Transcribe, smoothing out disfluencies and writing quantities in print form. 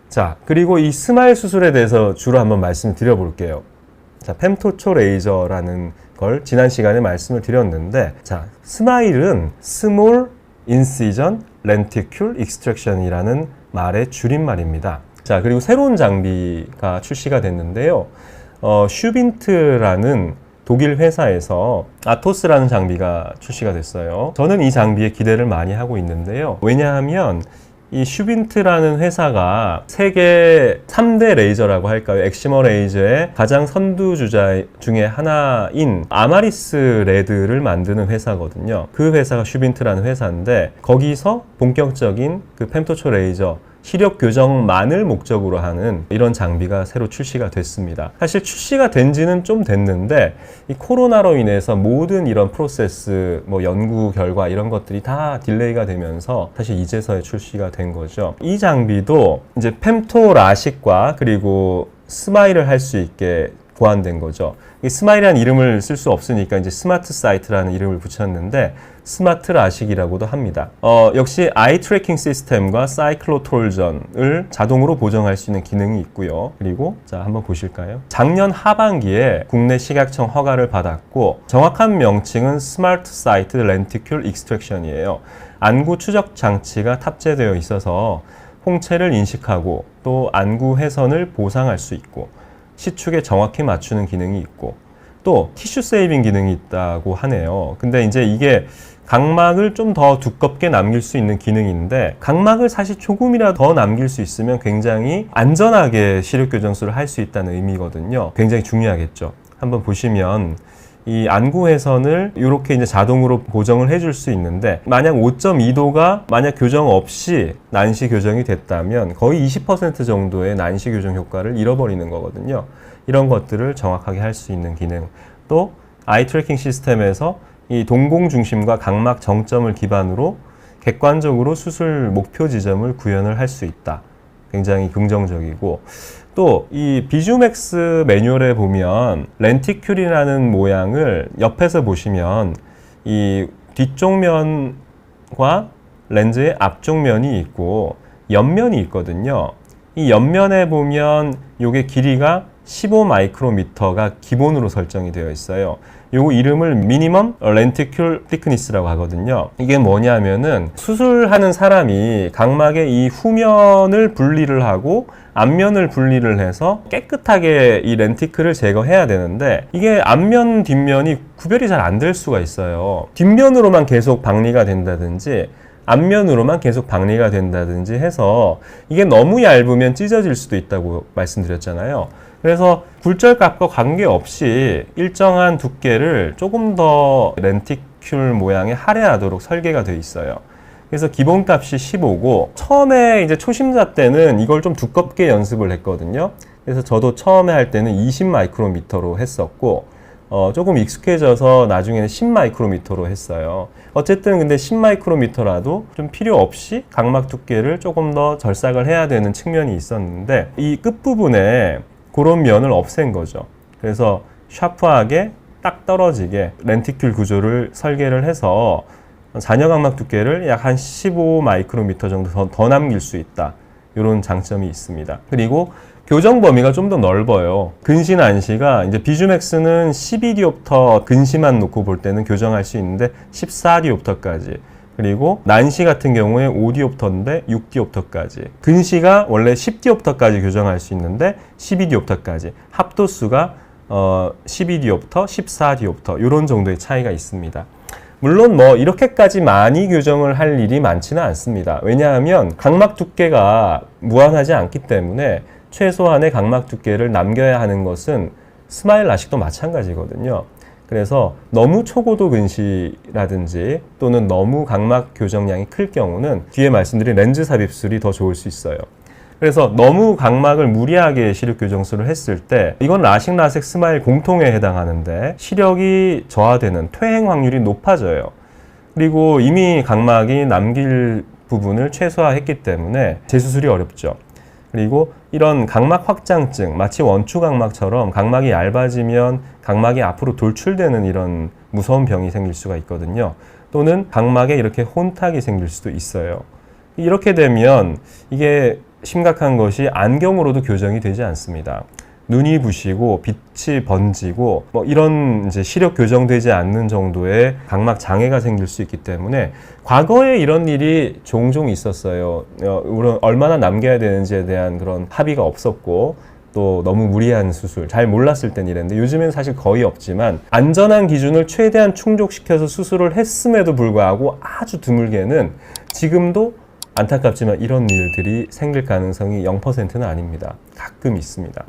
자, 그리고 이 스마일 수술에 대해서 주로 한번 말씀드려 볼게요. 자, femtocho 레이저라는 걸 지난 시간에 말씀을 드렸는데, 자, 스마일은 Small Incision Lenticule Extraction이라는 말의 줄임말입니다. 자, 그리고 새로운 장비가 출시가 됐는데요. 슈빈트라는 독일 회사에서 아토스라는 장비가 출시가 됐어요. 저는 이 장비에 기대를 많이 하고 있는데요. 왜냐하면 이 슈빈트라는 회사가 세계 3대 레이저라고 할까요? 엑시머 레이저의 가장 선두주자 중에 하나인 아마리스 레드를 만드는 회사거든요. 그 회사가 슈빈트라는 회사인데, 거기서 본격적인 그 femtocho 레이저 시력 교정만을 목적으로 하는 이런 장비가 새로 출시가 됐습니다. 사실 출시가 된 지는 좀 됐는데, 이 코로나로 인해서 모든 이런 프로세스, 연구 결과 이런 것들이 다 딜레이가 되면서 사실 이제서야 출시가 된 거죠. 이 장비도 이제 femto 라식과 그리고 스마일을 할 수 있게 보완된 거죠. 이 스마일이라는 이름을 쓸 수 없으니까 이제 스마트 사이트라는 이름을 붙였는데, 스마트 라식이라고도 합니다. 역시 아이 트래킹 시스템과 사이클로톨전을 자동으로 보정할 수 있는 기능이 있고요. 그리고 자, 한번 보실까요? 작년 하반기에 국내 식약청 허가를 받았고, 정확한 명칭은 스마트 사이트 렌티큘 익스트랙션이에요. 안구 추적 장치가 탑재되어 있어서 홍채를 인식하고 또 안구 회선을 보상할 수 있고, 시축에 정확히 맞추는 기능이 있고, 또 티슈 세이빙 기능이 있다고 하네요. 근데 이제 이게 각막을 좀 더 두껍게 남길 수 있는 기능인데, 각막을 사실 조금이라도 더 남길 수 있으면 굉장히 안전하게 시력 교정술을 할 수 있다는 의미거든요. 굉장히 중요하겠죠. 한번 보시면 이 안구 회선을 이렇게 이제 자동으로 보정을 해줄 수 있는데, 만약 5.2도가 만약 교정 없이 난시 교정이 됐다면 거의 20% 정도의 난시 교정 효과를 잃어버리는 거거든요. 이런 것들을 정확하게 할 수 있는 기능. 또 아이 트래킹 시스템에서 이 동공 중심과 각막 정점을 기반으로 객관적으로 수술 목표 지점을 구현을 할 수 있다. 굉장히 긍정적이고, 또 이 비주맥스 매뉴얼에 보면 렌티큘이라는 모양을 옆에서 보시면 이 뒤쪽 면과 렌즈의 앞쪽 면이 있고 옆면이 있거든요. 이 옆면에 보면 이게 길이가 15 마이크로미터가 기본으로 설정이 되어 있어요. 요거 이름을 미니멈 렌티큘 thickness라고 하거든요. 이게 뭐냐면은 수술하는 사람이 각막의 이 후면을 분리를 하고 앞면을 분리를 해서 깨끗하게 이 렌티클을 제거해야 되는데, 이게 앞면 뒷면이 구별이 잘 안 될 수가 있어요. 뒷면으로만 계속 박리가 된다든지 앞면으로만 계속 박리가 된다든지 해서 이게 너무 얇으면 찢어질 수도 있다고 말씀드렸잖아요. 그래서 굴절값과 관계없이 일정한 두께를 조금 더 렌티큘 모양에 할애하도록 설계가 되어 있어요. 그래서 기본값이 15고, 처음에 이제 초심자 때는 이걸 좀 두껍게 연습을 했거든요. 그래서 저도 처음에 할 때는 20 마이크로미터로 했었고, 조금 익숙해져서 나중에는 10 마이크로미터로 했어요. 어쨌든 근데 10 마이크로미터라도 좀 필요 없이 각막 두께를 조금 더 절삭을 해야 되는 측면이 있었는데, 이 끝부분에 그런 면을 없앤 거죠. 그래서 샤프하게 딱 떨어지게 렌티큘 구조를 설계를 해서 잔여 각막 두께를 약 한 15 마이크로미터 정도 더 남길 수 있다. 이런 장점이 있습니다. 그리고 교정 범위가 좀 더 넓어요. 근시 난시가 이제 비주맥스는 12디옵터 근시만 놓고 볼 때는 교정할 수 있는데 14디옵터까지. 그리고 난시 같은 경우에 5디옵터인데 6디옵터까지. 근시가 원래 10디옵터까지 교정할 수 있는데 12디옵터까지. 합도수가 12디옵터, 14디옵터 이런 정도의 차이가 있습니다. 물론 이렇게까지 많이 교정을 할 일이 많지는 않습니다. 왜냐하면 각막 두께가 무한하지 않기 때문에 최소한의 각막 두께를 남겨야 하는 것은 스마일 라식도 마찬가지거든요. 그래서 너무 초고도 근시라든지 또는 너무 각막 교정량이 클 경우는 뒤에 말씀드린 렌즈 삽입술이 더 좋을 수 있어요. 그래서 너무 각막을 무리하게 시력 교정술을 했을 때 이건 라식, 라섹, 스마일 공통에 해당하는데 시력이 저하되는 퇴행 확률이 높아져요. 그리고 이미 각막이 남길 부분을 최소화했기 때문에 재수술이 어렵죠. 그리고 이런 각막 확장증, 마치 원추 각막처럼 각막이 얇아지면 각막이 앞으로 돌출되는 이런 무서운 병이 생길 수가 있거든요. 또는 각막에 이렇게 혼탁이 생길 수도 있어요. 이렇게 되면 이게 심각한 것이 안경으로도 교정이 되지 않습니다. 눈이 부시고 빛이 번지고 뭐 이런 이제 시력 교정되지 않는 정도의 각막 장애가 생길 수 있기 때문에 과거에 이런 일이 종종 있었어요. 얼마나 남겨야 되는지에 대한 그런 합의가 없었고 또 너무 무리한 수술, 잘 몰랐을 땐 이랬는데 요즘엔 사실 거의 없지만 안전한 기준을 최대한 충족시켜서 수술을 했음에도 불구하고 아주 드물게는 지금도 안타깝지만 이런 일들이 생길 가능성이 0%는 아닙니다. 가끔 있습니다.